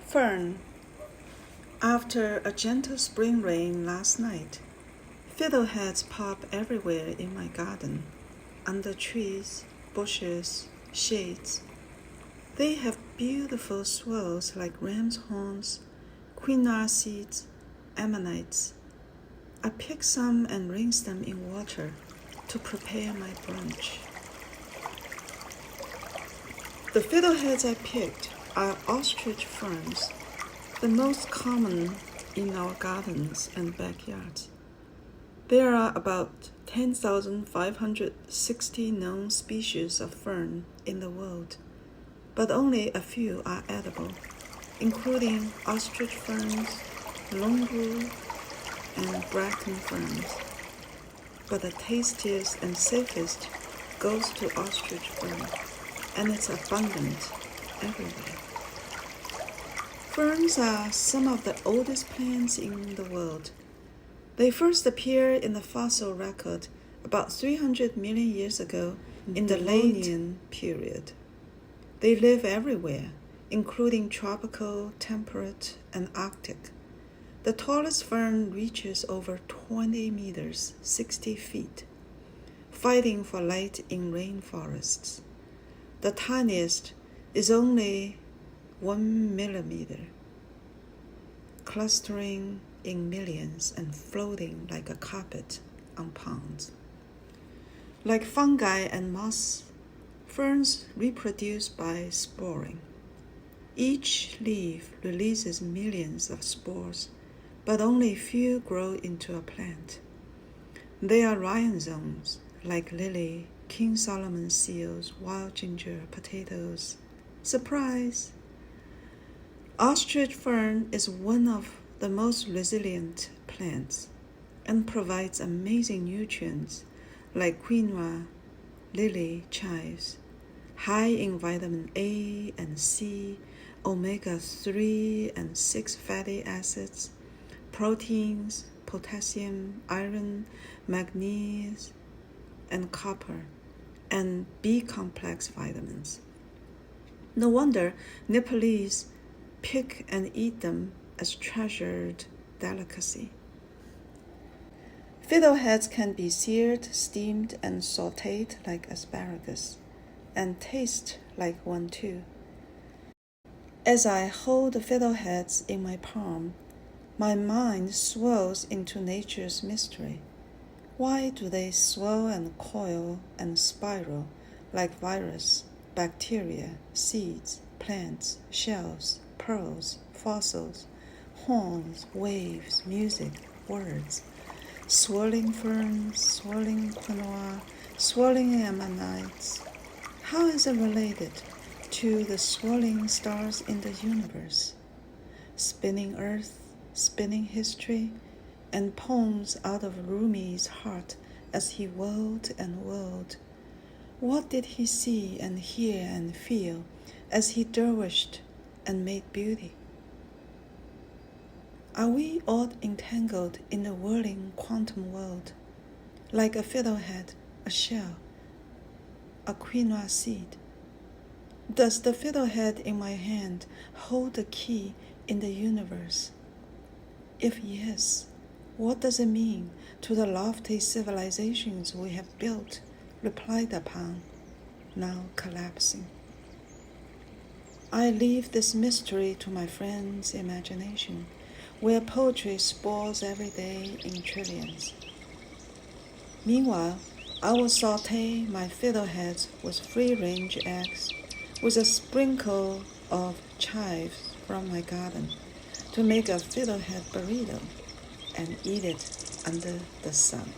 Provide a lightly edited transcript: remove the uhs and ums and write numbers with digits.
Fern. After a gentle spring rain last night, fiddleheads pop everywhere in my garden, under trees, bushes, shades. They have beautiful swirls like ram's horns, quinoa seeds, ammonites. I pick some and rinse them in water to prepare my brunch. The fiddleheads I picked are ostrich ferns, the most common in our gardens and backyards. There are about 10,560 known species of fern in the world, but only a few are edible, including ostrich ferns, lungru, and bracken ferns. But the tastiest and safest goes to ostrich fern, and it's abundant everywhere. Ferns are some of the oldest plants in the world. They first appeared in the fossil record about 300 million years ago in the Devonian period. They live everywhere, including tropical, temperate, and Arctic. The tallest fern reaches over 20 meters, 60 feet, fighting for light in rainforests. The tiniest is only 1 millimeter, clustering in millions and floating like a carpet on ponds. Like fungi and moss, ferns reproduce by sporing. Each leaf releases millions of spores, but only few grow into a plant. They are rhizomes, like lily, King Solomon seals, wild ginger, potatoes. Surprise! Ostrich fern is one of the most resilient plants and provides amazing nutrients like quinoa, lily chives, high in vitamin A and C, omega-3 and 6 fatty acids, proteins, potassium, iron, magnesium, and copper, and B-complex vitamins. No wonder Nepalese pick and eat them as treasured delicacy. Fiddleheads can be seared, steamed, and sautéed like asparagus, and taste like one too. As I hold the fiddleheads in my palm, my mind swirls into nature's mystery. Why do they swirl and coil and spiral like virus, bacteria, seeds, plants, shells, pearls, fossils, horns, waves, music, words, swirling ferns, swirling quinoa, swirling ammonites? How is it related to the swirling stars in the universe? Spinning earth, spinning history, and poems out of Rumi's heart as he whirled and whirled. What did he see and hear and feel as he dervished and made beauty? Are we all entangled in the whirling quantum world, like a fiddlehead, a shell, a quinoa seed? Does the fiddlehead in my hand hold the key in the universe? If yes, what does it mean to the lofty civilizations we have built, replied upon, now collapsing? I leave this mystery to my friend's imagination, where poetry spawns every day in trillions. Meanwhile, I will sauté my fiddleheads with free-range eggs, with a sprinkle of chives from my garden, to make a fiddlehead burrito and eat it under the sun.